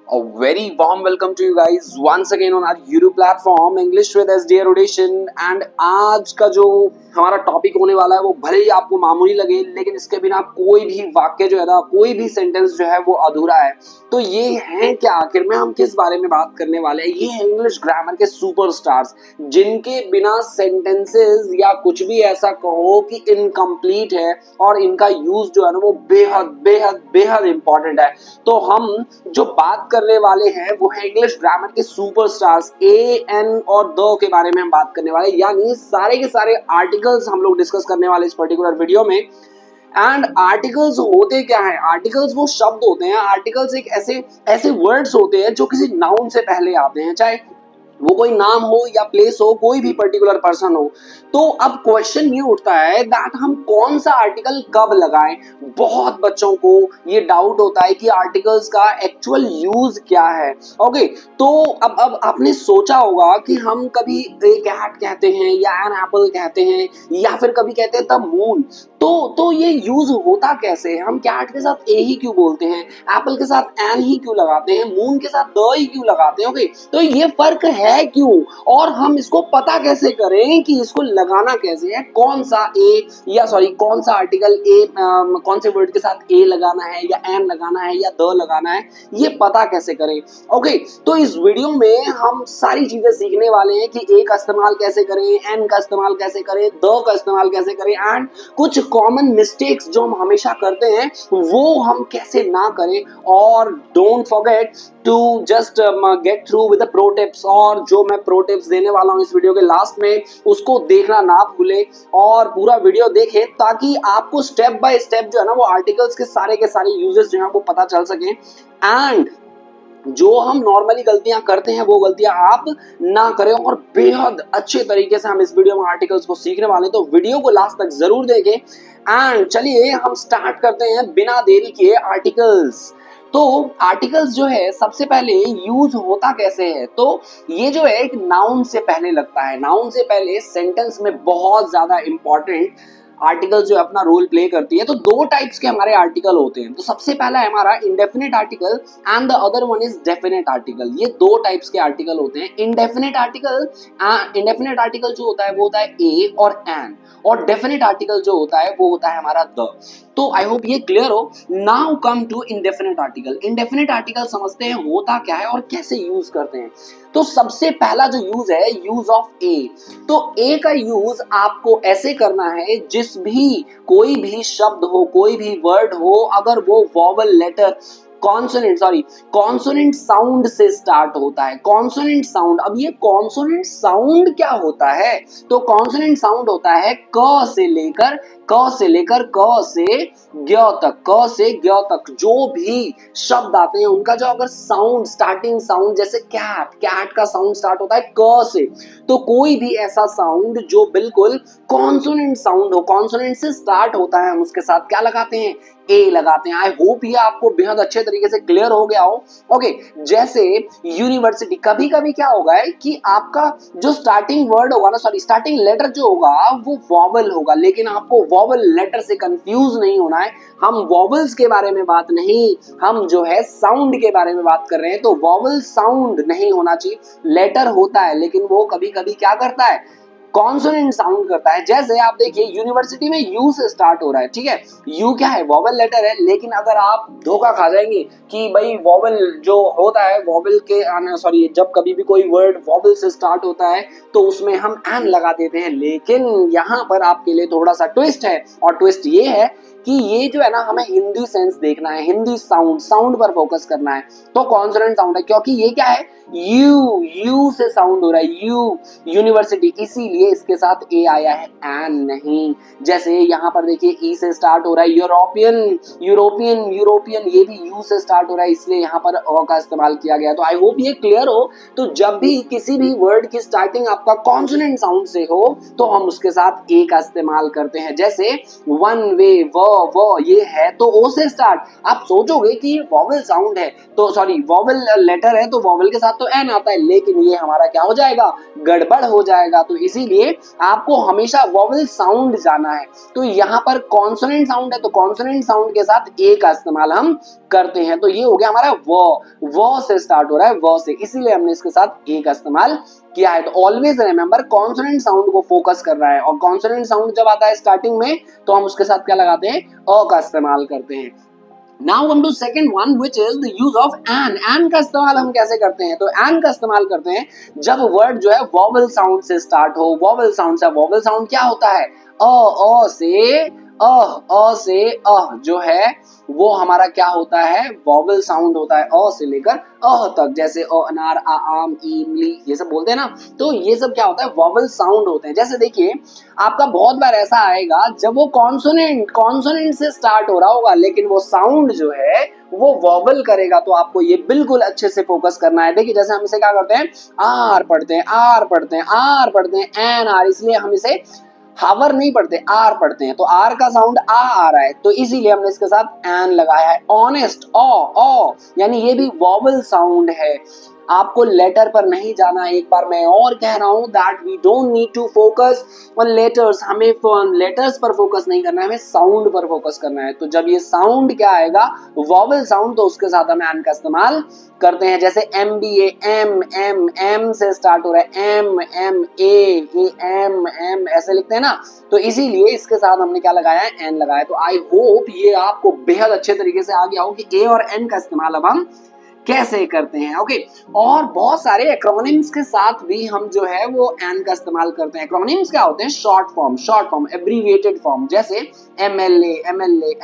A very warm welcome to you guys once again on our YouTube platform English with SD Erudition and आज का जो हमारा topic होने वाला है वो भले ही आपको मामूली लगे लेकिन इसके बिना कोई भी वाक्य जो है ना कोई भी सेंटेंस जो है वो अधूरा है। तो ये है क्या, आखिर में हम किस बारे में बात करने वाले हैं? ये है इंग्लिश ग्रामर के सुपरस्टार्स जिनके बिना सेंटेंसेस या कुछ भी ऐसा कहो कि इनकम्प्लीट है और इनका यूज जो है ना वो बेहद बेहद बेहद इंपॉर्टेंट है। तो हम जो बात करने वाले हैं वो है इंग्लिश ग्रामर के सुपरस्टार्स ए एन और द के बारे में हम बात करने वाले, यानी सारे के सारे आर्टिकल्स हम लोग डिस्कस करने वाले इस पर्टिकुलर वीडियो में। एंड आर्टिकल्स होते क्या है? आर्टिकल्स वो शब्द होते हैं, आर्टिकल्स एक ऐसे वर्ड्स होते हैं जो किसी नाउन से पहले आते हैं, चाहे वो कोई नाम हो या प्लेस हो, कोई भी पर्टिकुलर पर्सन हो। तो अब क्वेश्चन ये उठता है दैट हम कौन सा आर्टिकल कब लगाएं। बहुत बच्चों को ये डाउट होता है कि आर्टिकल्स का एक्चुअल यूज क्या है। ओके, तो अब आपने सोचा होगा कि हम कभी ए कैट कहते हैं या एन एप्पल कहते हैं या फिर कभी कहते हैं द मून। तो ये यूज होता कैसे है? हम कैट के साथ ए ही क्यों बोलते हैं, एप्पल के साथ एन ही क्यों लगाते हैं, मून के साथ द ही क्यों लगाते हैं? ओके, तो ये फर्क है क्यों और हम इसको पता कैसे करें कि इसको लगाना कैसे है, कौन सा कौन सा आर्टिकल ए कौन से वर्ड के साथ ए लगाना है या एन लगाना है या द लगाना है, ये पता कैसे करें? ओके, तो इस वीडियो में हम सारी चीजें सीखने वाले हैं कि ए का इस्तेमाल कैसे करें, एन का इस्तेमाल कैसे करें, द का इस्तेमाल कैसे करें एंड कुछ कॉमन मिस्टेक्स जो हम हमेशा करते हैं वो हम कैसे ना करें। और don't forget to just get through with the pro tips, और जो मैं प्रो टिप्स देने वाला हूं इस वीडियो के लास्ट में उसको देखना ना भूले और पूरा वीडियो देखें ताकि आपको स्टेप बाय स्टेप जो है ना वो आर्टिकल्स के सारे यूजेस जो है वो पता चल सके। एंड जो हम नॉर्मली गलतियां करते हैं वो गलतियां आप ना करें और बेहद अच्छे तरीके से हम इस वीडियो में आर्टिकल्स को सीखने वाले हैं। तो वीडियो को लास्ट तक जरूर देखें एंड चलिए हम स्टार्ट करते हैं बिना देरी किए आर्टिकल्स। तो आर्टिकल्स जो है सबसे पहले यूज होता कैसे है? तो ये जो है एक नाउन से पहले लगता है, नाउन से पहले सेंटेंस में बहुत ज्यादा इंपॉर्टेंट आर्टिकल जो अपना रोल प्ले करती है। तो दो टाइप्स के हमारे आर्टिकल होते हैं। तो सबसे पहला है हमारा indefinite article and the other one is definite article. ये दो टाइप्स के आर्टिकल होते हैं। इंडेफिनिट आर्टिकल जो होता है वो होता है ए और एन, और डेफिनेट आर्टिकल जो होता है वो होता है हमारा द। तो आई होप ये क्लियर हो। Now come to indefinite article. Indefinite article समझते हैं होता क्या है और कैसे यूज करते हैं। तो सबसे पहला जो यूज है यूज ऑफ ए। तो ए का यूज आपको ऐसे करना है जिस भी कोई भी शब्द हो, कोई भी वर्ड हो, अगर वो वॉवल लेटर कॉन्सोनेंट साउंड से स्टार्ट होता है। कॉन्सोनेंट साउंड, अब ये कॉन्सोनेंट साउंड क्या होता है? तो कॉन्सोनेंट साउंड होता है क से लेकर क से ग्य तक जो भी शब्द आते हैं उनका जो अगर साउंड, स्टार्टिंग साउंड, जैसे कैट का साउंड स्टार्ट होता है क से, तो कोई भी ऐसा साउंड जो बिल्कुल कॉन्सोनेंट साउंड हो, कॉन्सोनेंट से स्टार्ट होता है, हम उसके साथ क्या लगाते हैं? ए लगाते हैं। आई होप ये आपको बेहद अच्छे तरीके से क्लियर हो गया हो। ओके, जैसे यूनिवर्सिटी, कभी कभी क्या होगा है कि आपका जो स्टार्टिंग वर्ड होगा ना, स्टार्टिंग लेटर जो होगा वो वॉवल होगा, लेकिन आपको वॉवल लेटर से कंफ्यूज नहीं होना है। हम वॉवल्स के बारे में बात नहीं, हम जो है साउंड के बारे में बात कर रहे हैं। तो वॉवल साउंड नहीं होना चाहिए, लेटर होता है लेकिन वो कभी कभी क्या करता है? कॉन्सोनेंट साउंड करता है। जैसे आप देखिए यूनिवर्सिटी में यू से स्टार्ट हो रहा है, ठीक है, यू क्या है? वॉवल लेटर है, लेकिन अगर आप धोखा खा जाएंगे कि भाई वॉवल जो होता है वॉवल के जब कभी भी कोई वर्ड वॉवल से स्टार्ट होता है तो उसमें हम एन लगा देते हैं। लेकिन यहाँ पर आपके लिए थोड़ा सा ट्विस्ट है, और ट्विस्ट ये है कि ये जो है ना हमें हिंदी सेंस देखना है, हिंदी साउंड पर फोकस करना है। तो कॉन्सोनेंट साउंड है क्योंकि ये क्या है? यू से साउंड हो रहा है, यूनिवर्सिटी, इसीलिए इसके साथ ए आया है, एन नहीं। जैसे यहाँ पर देखिए ई से स्टार्ट हो रहा है यूरोपियन, ये भी यू से स्टार्ट हो रहा है, इसलिए यहाँ पर अ का इस्तेमाल किया गया। तो आई होप ये क्लियर हो। तो जब भी किसी भी वर्ड की स्टार्टिंग आपका कॉन्सोनेंट साउंड से हो तो हम उसके साथ ए का इस्तेमाल करते हैं। जैसे वन वे, व ये है तो ओ से स्टार्ट। आप सोचोगे कि ये वॉवल साउंड है तो सॉरी वॉवल लेटर है तो वॉवल के साथ तो एन आता है, लेकिन ये हमारा क्या हो जाएगा, गड़बड़ हो जाएगा। तो इसीलिए आपको हमेशा वॉवल साउंड जाना है। तो यहाँ पर कॉन्सोनेंट साउंड है तो कॉन्सोनेंट साउंड के साथ ए का इस्तेमाल हम करते हैं। तो ये हो गया हमारा व से स्टार्ट हो रहा है, व से, इसीलिए हमने इसके साथ ए का इस्तेमाल किया है। तो ऑलवेज रिमेंबर कॉन्सोनेंट साउंड को फोकस कर रहा है, और कॉन्सोनेंट साउंड जब आता है स्टार्टिंग में तो हम उसके साथ क्या लगाते हैं, अ का इस्तेमाल करते हैं। Now come to second one which is the use of an। an का इस्तेमाल हम कैसे करते हैं, तो an का इस्तेमाल करते हैं जब वर्ड जो है वॉवल साउंड से स्टार्ट हो। वॉवल साउंड से, वॉवल साउंड क्या होता है, अ से जो है वो हमारा क्या होता है, वॉवल साउंड होता है अ से लेकर अह तक। जैसे अ अनार, आ आम, ई इमली, ये सब बोलते हैं ना, तो ये सब क्या होता है, वॉवल साउंड होते हैं। जैसे देखिए आपका बहुत बार ऐसा आएगा जब वो कॉन्सोनेंट से स्टार्ट हो रहा होगा लेकिन वो साउंड जो है वो वॉवल करेगा, तो आपको ये बिल्कुल अच्छे से फोकस करना है। देखिए जैसे हम इसे क्या करते हैं, आर पढ़ते हैं एन आर, इसलिए हम इसे हावर नहीं पढ़ते, आर पढ़ते हैं। तो आर का साउंड आ रहा है तो इसीलिए हमने इसके साथ एन लगाया है। ऑनेस्ट, ओ यानी ये भी वॉवल साउंड है। आपको लेटर पर नहीं जाना, एक बार मैं और कह रहा हूं that we don't need to focus on letters. हमें लेटर्स पर फोकस नहीं करना है, हमें साउंड पर फोकस करना है। तो जब ये साउंड क्या आएगा, वॉवल साउंड, तो उसके साथ हम एन का इस्तेमाल करते हैं। जैसे MBA, एम से स्टार्ट हो रहा है, एम ऐसे लिखते हैं ना, तो इसीलिए इसके साथ हमने क्या लगाया है, एन लगाया। तो आई होप ये आपको बेहद अच्छे तरीके से आ गया हो कि ए और एन का इस्तेमाल अब हम कैसे करते हैं। ओके, और बहुत सारे एक्रोनिम्स के साथ भी हम जो है वो एन का इस्तेमाल करते हैं। एक्रोनिम्स क्या होते हैं, शॉर्ट फॉर्म, एब्रीविएटेड फॉर्म, जैसे MLA,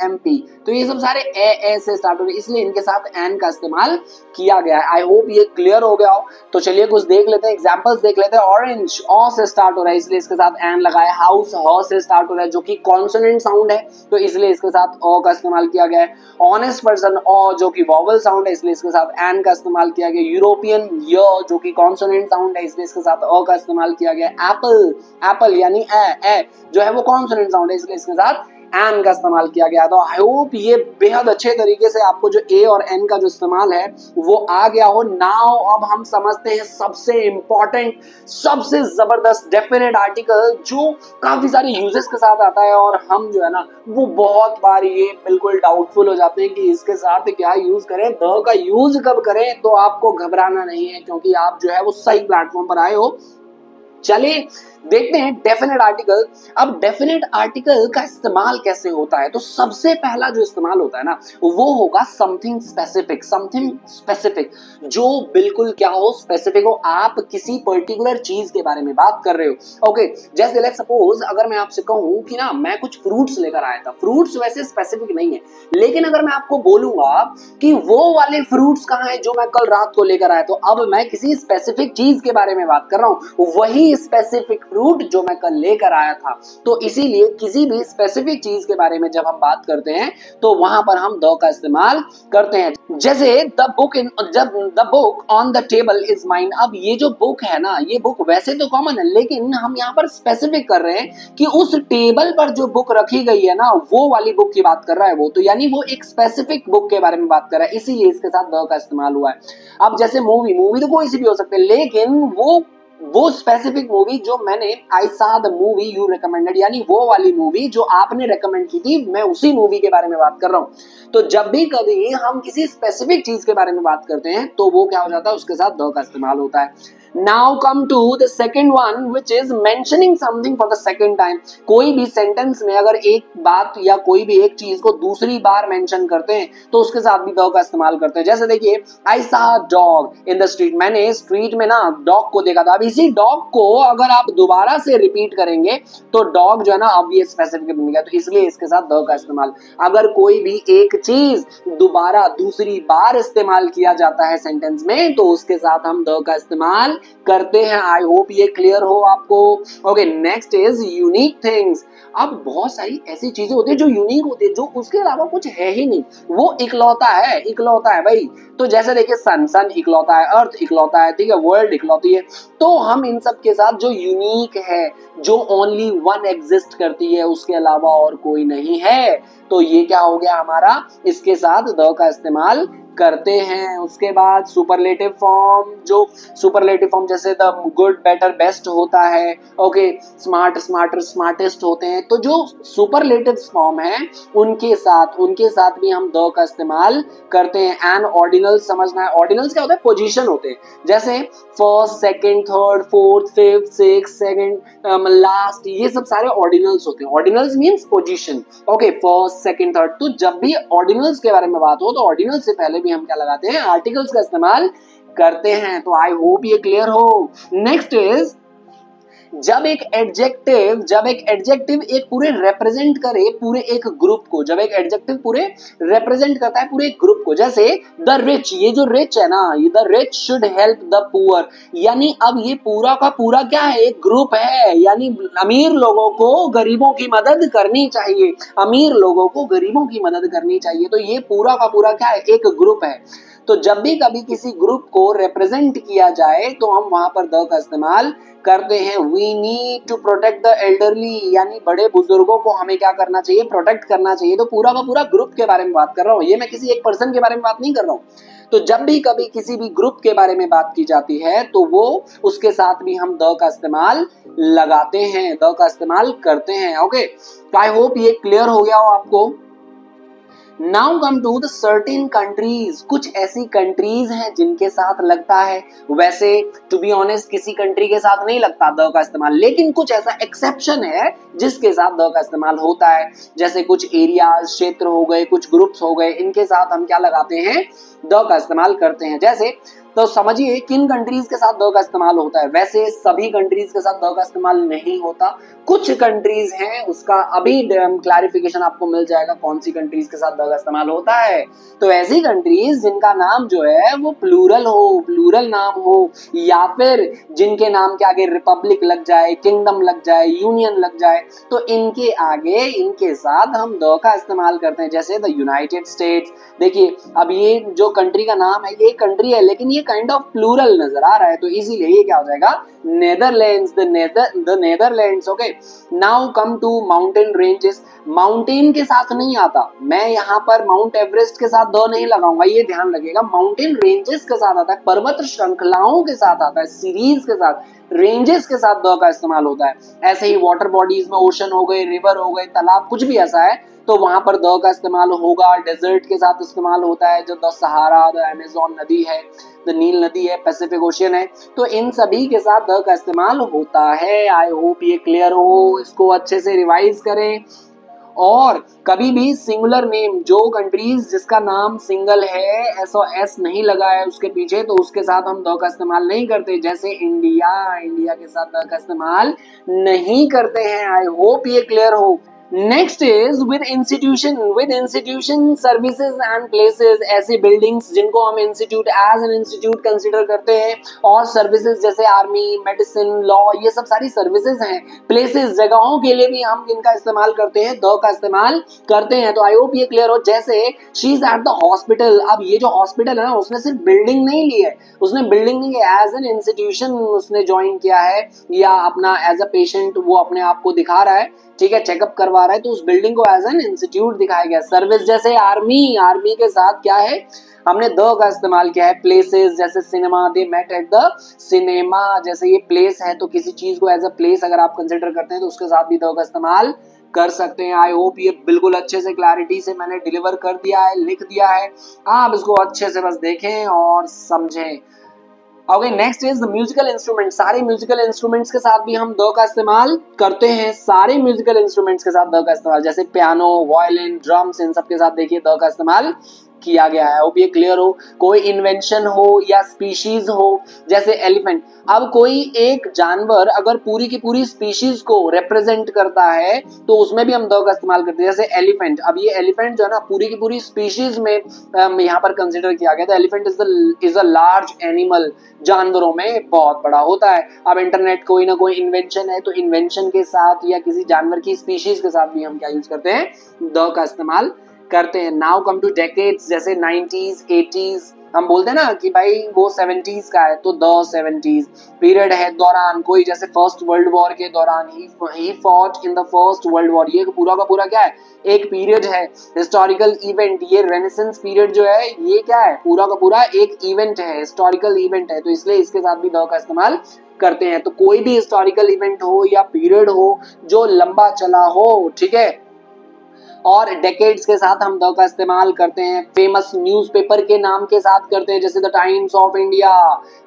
MP, तो ये सब सारे ए से स्टार्ट हो रहे, इसलिए इनके साथ एन का इस्तेमाल किया गया है। आई होप ये क्लियर हो गया हो। तो चलिए कुछ देख लेते हैं, एग्जांपल्स देख लेते हैं। ऑरेंज, ऑ से स्टार्ट हो रहा है इसलिए इसके साथ एन लगाया। हाउस, ह से स्टार्ट हो रहा है जो कि कॉन्सोनेंट साउंड है, तो इसलिए इसके साथ ओ का इस्तेमाल किया गया है। ऑनेस्ट पर्सन, ओ, जो कि वॉवल साउंड है, इसलिए इसके साथ एन का इस्तेमाल किया गया। यूरोपियन, य, जो कि कॉन्सोनेंट साउंड है, इसलिए इसके साथ अ का इस्तेमाल किया गया। एप्पल यानी ए जो है वो कॉन्सोनेंट साउंड है, इसलिए इसके साथ एन का इस्तेमाल किया गया। तो आई होप ये बेहद अच्छे तरीके से आपको जो ए और एन का जो इस्तेमाल है वो आ गया हो। नाउ अब हम समझते हैं सबसे इंपॉर्टेंट, सबसे जबरदस्त डेफिनेट आर्टिकल जो काफी सारे यूजेस के साथ आता है, और हम जो है ना वो बहुत बार ये बिल्कुल डाउटफुल हो जाते हैं कि इसके साथ क्या यूज करें, द का यूज कब करें। तो आपको घबराना नहीं है क्योंकि आप जो है वो सही प्लेटफॉर्म पर आए हो। चलिए देखते हैं डेफिनेट आर्टिकल। अब डेफिनेट आर्टिकल का इस्तेमाल कैसे होता है, तो सबसे पहला जो इस्तेमाल होता है ना वो होगा समथिंग स्पेसिफिक, जो बिल्कुल क्या हो, स्पेसिफिक हो। आप किसी पर्टिकुलर चीज के बारे में बात कर रहे हो। ओके, जैसे लेट्स सपोज अगर मैं आपसे कहूं कि ना मैं कुछ फ्रूट्स लेकर आया था, फ्रूट्स वैसे स्पेसिफिक नहीं है, लेकिन अगर मैं आपको बोलूंगा कि वो वाले फ्रूट्स कहाँ है जो मैं कल रात को लेकर आया, तो अब मैं किसी स्पेसिफिक चीज के बारे में बात कर रहा हूं, वही स्पेसिफिक फ्रूट जो मैं कल लेकर आया था। तो इसीलिए किसी भी स्पेसिफिक चीज के बारे में जब हम बात करते हैं तो वहां पर हम द का इस्तेमाल करते हैं। जैसे the book on the table is mine. अब ये जो बुक है ना, ये बुक वैसे तो कॉमन है, लेकिन हम यहाँ पर स्पेसिफिक कर रहे हैं कि उस टेबल पर जो बुक रखी गई है ना वो वाली बुक की बात कर रहा है वो, तो यानी वो एक स्पेसिफिक बुक के बारे में बात कर रहा है, इसीलिए इसके साथ द का इस्तेमाल हुआ है। अब जैसे मूवी तो कोई सी भी हो सकती है, लेकिन वो स्पेसिफिक मूवी जो मैंने, आई सा द मूवी यू रिकमेंडेड, यानी वो वाली मूवी जो आपने रेकमेंड की थी, मैं उसी मूवी के बारे में बात कर रहा हूं। तो जब भी कभी हम किसी स्पेसिफिक चीज के बारे में बात करते हैं तो वो क्या हो जाता है, उसके साथ द का इस्तेमाल होता है। Now come to the second one which is mentioning something for the second time। कोई भी सेंटेंस में अगर एक बात या कोई भी एक चीज को दूसरी बार मेंशन करते हैं तो उसके साथ भी द का इस्तेमाल करते हैं। जैसे देखिए आई सा डॉग इन द स्ट्रीट, मैंने स्ट्रीट में ना डॉग को देखा था। अब इसी डॉग को अगर आप दोबारा से रिपीट करेंगे तो डॉग जो है ना अब ये स्पेसिफिक बन गया, तो इसलिए इसके साथ द का इस्तेमाल। अगर कोई भी एक चीज दोबारा दूसरी बार इस्तेमाल किया जाता है सेंटेंस में तो उसके साथ हम द का इस्तेमाल करते हैं। आई होप ये क्लियर हो आपको। Okay, next is unique things. अब बहुत सारी ऐसी चीजें होती है जो यूनिक होती है, जो उसके अलावा कुछ है ही नहीं, वो इकलौता है, इकलौता है भाई। तो जैसे देखिए सन, सन इकलौता है, अर्थ इकलौता है, ठीक है, वर्ल्ड इकलौती है। तो हम इन सब के साथ जो यूनिक है, जो ओनली वन एग्जिस्ट करती है, उसके अलावा और कोई नहीं है, तो ये क्या हो गया हमारा, इसके साथ द का इस्तेमाल करते हैं। उसके बाद सुपरलेटिव फॉर्म, जो सुपरलेटिव फॉर्म जैसे द गुड, बेटर, बेस्ट होता है, ओके, स्मार्ट, स्मार्टर, स्मार्टेस्ट होते हैं। तो जो सुपरलेटिव फॉर्म है उनके साथ भी हम द का इस्तेमाल करते हैं। एंड ऑर्डिनल्स समझना है। ऑर्डिनल्स क्या होता है, पोजीशन होते हैं, जैसे first, second, third, fourth, fifth, six, second, last, ये सब सारे ऑर्डिनल्स होते हैं। Ordinals means position, okay, first, second, third. तो जब भी ऑर्डिनल्स के बारे में बात हो तो ऑर्डिनल से पहले भी हम क्या लगाते हैं, आर्टिकल्स का इस्तेमाल करते हैं। तो आई होप ये क्लियर हो। नेक्स्ट इज, जब एक एडजेक्टिव एक पूरे रिप्रेजेंट करे पूरे एक ग्रुप को, जब एक एडजेक्टिव पूरे रिप्रेजेंट करता है पूरे एक ग्रुप को, जैसे द रिच, ये जो रिच है ना, ये the rich should help the poor, यानी अब ये पूरा का पूरा क्या है, एक ग्रुप है, यानी अमीर लोगों को गरीबों की मदद करनी चाहिए, अमीर लोगों को गरीबों की मदद करनी चाहिए। तो ये पूरा का पूरा क्या है, एक ग्रुप है। तो जब भी कभी किसी ग्रुप को रिप्रेजेंट किया जाए तो हम वहां पर द का इस्तेमाल करते हैं। We need to protect the elderly, यानी बड़े बुजुर्गों को हमें क्या करना चाहिए, प्रोटेक्ट करना चाहिए। तो पूरा का पूरा ग्रुप के बारे में बात कर रहा हूँ, ये मैं किसी एक पर्सन के बारे में बात नहीं कर रहा हूँ। तो जब भी कभी किसी भी ग्रुप के बारे में बात की जाती है तो वो उसके साथ भी हम द का इस्तेमाल लगाते हैं, द का इस्तेमाल करते हैं। ओके, तो आई होप ये क्लियर हो गया हो आपको। Now come to the certain countries. कुछ ऐसी कंट्रीज हैं जिनके साथ लगता है, वैसे टू बी ऑनेस्ट किसी कंट्री के साथ नहीं लगता द का इस्तेमाल, लेकिन कुछ ऐसा एक्सेप्शन है जिसके साथ द का इस्तेमाल होता है। जैसे कुछ एरियाज, क्षेत्र हो गए, कुछ ग्रुप्स हो गए, इनके साथ हम क्या लगाते हैं, द का इस्तेमाल करते हैं। जैसे तो समझिए किन कंट्रीज के साथ द का इस्तेमाल होता है। वैसे सभी कंट्रीज के साथ द का इस्तेमाल नहीं होता, कुछ कंट्रीज हैं, उसका अभी क्लैरिफिकेशन आपको मिल जाएगा कौन सी कंट्रीज के साथ द का इस्तेमाल होता है। तो ऐसी कंट्रीज जिनका नाम जो है वो प्लूरल हो, प्लूरल नाम हो, या फिर जिनके नाम के आगे रिपब्लिक लग जाए, किंगडम लग जाए, यूनियन लग जाए, तो इनके आगे इनके साथ हम द का इस्तेमाल करते हैं। जैसे द यूनाइटेड स्टेट्स। देखिए अब ये जो कंट्री का नाम है, ये कंट्री है लेकिन ये काइंड ऑफ प्लूरल नजर आ रहा है, तो इसीलिए ये क्या हो जाएगा, Netherlands, the Netherlands. Okay, now come to mountain ranges. Mountain के साथ नहीं आता, मैं यहाँ पर माउंट एवरेस्ट के साथ द नहीं लगाऊंगा, ये ध्यान रखिएगा। माउंटेन रेंजेस के साथ आता है, पर्वत श्रृंखलाओं के साथ आता है, सीरीज के साथ, रेंजेस के साथ द का इस्तेमाल होता है। ऐसे ही वाटर बॉडीज में ओशन हो गए, रिवर हो गए, तालाब, कुछ भी ऐसा है तो वहां पर द का इस्तेमाल होगा। डेजर्ट के साथ इस्तेमाल होता है, जो द सहारा, द अमेज़न नदी है, द नील नदी है, पैसिफिक ओशियन है, तो इन सभी के साथ द का इस्तेमाल होता है। आई होप ये क्लियर हो, इसको अच्छे से रिवाइज करें। और कभी भी सिंगुलर नेम, जो कंट्रीज जिसका नाम सिंगल है, एस नहीं लगा है उसके पीछे, तो उसके साथ हम द का इस्तेमाल नहीं करते। जैसे इंडिया, इंडिया के साथ द का इस्तेमाल नहीं करते हैं। आई होप ये क्लियर हो। Next is with institution services and places. ऐसी बिल्डिंग्स जिनको हम institute, as an institute consider करते हैं, और सर्विसेज जैसे आर्मी, मेडिसिन, लॉ, ये सब सारी सर्विसेज हैं। प्लेसेस, जगहों के लिए भी हम इनका इस्तेमाल करते हैं, द का इस्तेमाल करते हैं। तो आई होप ये क्लियर हो। जैसे she is at the hospital. अब ये जो हॉस्पिटल है ना, उसने सिर्फ बिल्डिंग नहीं ली है, उसने बिल्डिंग नहीं है, एज एन इंस्टीट्यूशन उसने ज्वाइन किया है, या अपना एज अ पेशेंट वो अपने आप को दिखा रहा है, ठीक है, चेकअप करवा रहा है, तो उस बिल्डिंग को एज एन इंस्टीट्यूट दिखाया गया। सर्विस जैसे आर्मी, आर्मी के साथ क्या है, हमने द का इस्तेमाल किया है। प्लेसेस जैसे cinema, they met at the cinema, जैसे ये प्लेस है तो किसी चीज को एज अ प्लेस अगर आप कंसिडर करते हैं तो उसके साथ भी द का इस्तेमाल कर सकते हैं। आई होप ये बिल्कुल अच्छे से क्लैरिटी से मैंने डिलीवर कर दिया है, लिख दिया है, आप इसको अच्छे से बस देखें और समझें। Okay, next is the musical instrument. सारे म्यूजिकल इंस्ट्रूमेंट्स के साथ भी हम द का इस्तेमाल करते हैं, सारे म्यूजिकल इंस्ट्रूमेंट्स के साथ द का इस्तेमाल, जैसे पियानो, वायलिन, ड्रम्स, इन सब के साथ देखिए द का इस्तेमाल किया गया है। होप ये क्लियर हो। कोई इन्वेंशन हो या स्पीशीज हो, जैसे एलिफेंट, अब कोई एक जानवर अगर पूरी की पूरी स्पीशीज को रिप्रेजेंट करता है तो उसमें भी हम द का इस्तेमाल करते हैं। जैसे एलिफेंट, अब ये एलिफेंट जो है ना पूरी की पूरी स्पीशीज में यहाँ पर कंसिडर किया गया था। Elephant is a large animal, जानवरों में बहुत बड़ा होता है। अब इंटरनेट कोई ना कोई इन्वेंशन है, तो इन्वेंशन के साथ या किसी जानवर की स्पीशीज के साथ भी हम क्या यूज करते हैं, द का इस्तेमाल करते हैं। नाउ कम टू डेकेड्स, जैसे 90s 80s, हम बोलते हैं ना कि भाई वो 70s का है, तो द 70s पीरियड है, दौरान कोई, जैसे फर्स्ट वर्ल्ड वॉर के दौरान he fought in the first world war, ये पूरा का पूरा क्या है, एक पीरियड है, हिस्टोरिकल इवेंट। ये रेनेसेंस पीरियड जो है ये क्या है, पूरा का पूरा एक इवेंट है, हिस्टोरिकल इवेंट है, तो इसलिए इसके साथ भी द का इस्तेमाल करते हैं। तो कोई भी हिस्टोरिकल इवेंट हो या पीरियड हो जो लंबा चला हो, ठीक है, और डेकेड्स के साथ हम द का इस्तेमाल करते हैं। फेमस न्यूज़पेपर के नाम के साथ करते हैं, जैसे the times of India.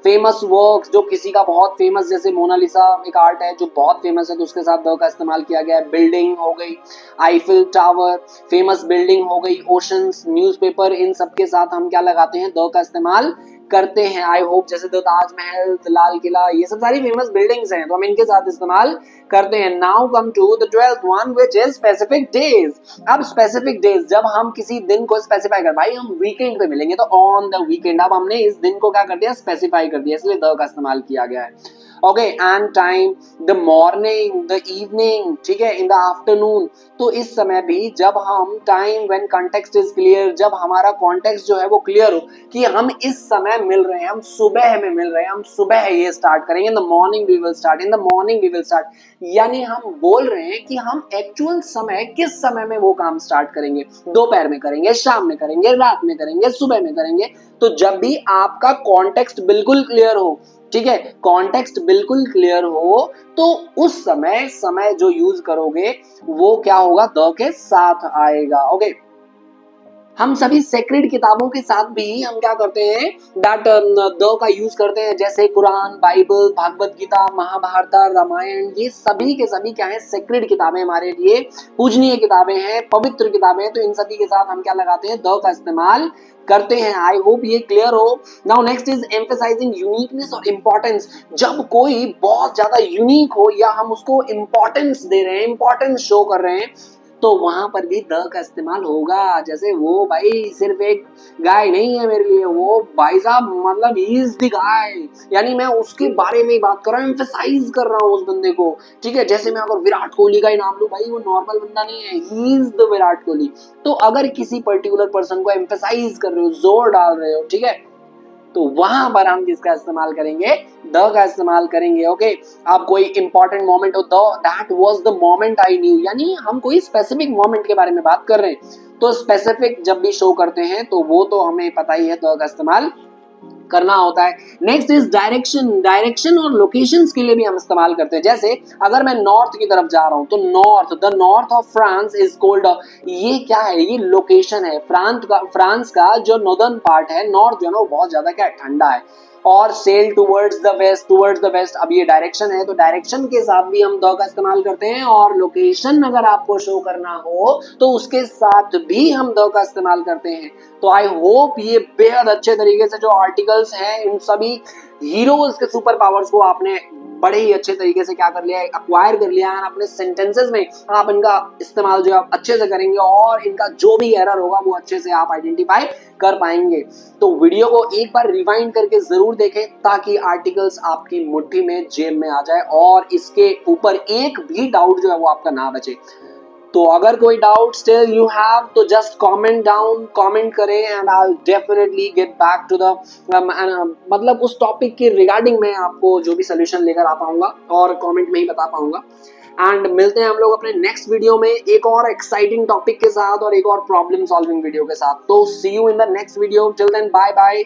Famous works, जो किसी का बहुत फेमस, जैसे मोनालिसा एक आर्ट है जो बहुत फेमस है, तो उसके साथ द का इस्तेमाल किया गया है। बिल्डिंग हो गई, आईफिल टावर फेमस बिल्डिंग हो गई, ओशंस, न्यूज़पेपर, इन सब के साथ हम क्या लगाते हैं, द का इस्तेमाल करते हैं। आई होप, जैसे द ताजमहल, लाल किला, ये सब सारी फेमस बिल्डिंग्स हैं, तो हम इनके साथ इस्तेमाल करते हैं। Now come to the 12th one, which is specific days. अब स्पेसिफिक डेज, जब हम किसी दिन को स्पेसिफाई कर, भाई हम वीकेंड पे मिलेंगे तो ऑन द वीकेंड, अब हमने इस दिन को क्या कर दिया, स्पेसिफाई कर दिया, इसलिए द का इस्तेमाल किया गया है। Okay, and time, the morning, the evening, ठीक है, इन द आफ्टरनून, तो इस समय भी जब हम time when context is clear, जब हमारा कॉन्टेक्स्ट जो है वो क्लियर हो कि हम इस समय मिल रहे हैं, हम सुबह में मिल रहे हैं, हम सुबह ये स्टार्ट करेंगे, in the morning we will start, in the morning we will start, यानी हम बोल रहे हैं कि हम एक्चुअल समय, किस समय में वो काम स्टार्ट करेंगे, दोपहर में करेंगे, शाम में करेंगे, रात में करेंगे, सुबह में करेंगे। तो जब भी आपका कॉन्टेक्स्ट बिल्कुल क्लियर हो, ठीक है, कॉन्टेक्स्ट बिल्कुल क्लियर हो, तो उस समय जो यूज करोगे वो क्या होगा, द के साथ आएगा। ओके, हम सभी सेक्रेड किताबों के साथ भी हम क्या करते हैं, दैट द का यूज करते हैं, जैसे कुरान, बाइबल, भागवत गीता, महाभारत, रामायण, ये सभी के सभी क्या है, सेक्रेड किताबें, हमारे लिए पूजनीय किताबें हैं, पवित्र किताबें हैं, तो इन सभी के साथ हम क्या लगाते हैं, द का इस्तेमाल करते हैं। आई होप ये क्लियर हो। Now next is emphasising uniqueness और इंपॉर्टेंस। जब कोई बहुत ज्यादा यूनिक हो या हम उसको इंपॉर्टेंस दे रहे हैं, इंपॉर्टेंस शो कर रहे हैं, तो वहां पर भी द का इस्तेमाल होगा। जैसे वो भाई सिर्फ एक गाय नहीं है मेरे लिए, वो भाई साहब मतलब ही इज द गाय, यानी मैं उसके बारे में बात कर रहा हूँ, एम्फसाइज कर रहा हूँ उस बंदे को, ठीक है। जैसे मैं अगर विराट कोहली का ही नाम लूं, भाई वो नॉर्मल बंदा नहीं है, he is the Virat Kohli. तो अगर किसी पर्टिकुलर पर्सन को एम्फसाइज कर रहे हो, जोर डाल रहे हो, ठीक है, तो वहां पर हम किसका इस्तेमाल करेंगे, द का इस्तेमाल करेंगे। ओके, अब कोई इंपॉर्टेंट मोमेंट हो, that was the moment I knew, यानी हम कोई स्पेसिफिक मोमेंट के बारे में बात कर रहे हैं, तो स्पेसिफिक जब भी शो करते हैं तो वो तो हमें पता ही है, द का इस्तेमाल करना होता है। Next is direction. डायरेक्शन और लोकेशंस के लिए भी हम इस्तेमाल करते हैं। जैसे अगर मैं नॉर्थ की तरफ जा रहा हूं, तो north, the north of France is cold, ये क्या है, ये लोकेशन है। फ्रांस का जो नॉर्दर्न पार्ट है, नॉर्थ जो है ना, वो बहुत ज्यादा क्या है, ठंडा है। और sail towards the west, towards the west, अब ये डायरेक्शन है, तो डायरेक्शन के साथ भी हम द का इस्तेमाल करते हैं। और लोकेशन अगर आपको शो करना हो तो उसके साथ भी हम द का इस्तेमाल करते हैं। तो आई होप ये बेहद अच्छे तरीके से जो आर्टिकल्स हैं, इन सभी हीरोज के सुपर पावर्स को आपने बड़े ही अच्छे तरीके से क्या कर लिया है, अक्वायर कर लिया है। अपने सेंटेंसेस में आप इनका इस्तेमाल जो आप अच्छे से करेंगे और इनका जो भी एरर होगा वो अच्छे से आप आइडेंटिफाई कर पाएंगे। तो वीडियो को एक बार रिवाइंड करके जरूर देखें, ताकि आर्टिकल्स आपकी मुट्ठी में, जेब में आ जाए और इसके ऊपर एक भी डाउट जो है वो आपका ना बचे। तो अगर कोई डाउट स्टिल यू हैव, तो जस्ट कमेंट डाउन, कमेंट करें, and I will definitely get back to the मतलब उस टॉपिक के रिगार्डिंग मैं आपको जो भी सोल्यूशन लेकर आ पाऊंगा और कमेंट में ही बता पाऊंगा। एंड मिलते हैं हम लोग अपने नेक्स्ट वीडियो में एक और एक्साइटिंग टॉपिक के साथ और एक और प्रॉब्लम सॉल्विंग वीडियो के साथ। तो see you in the next video, till then bye bye.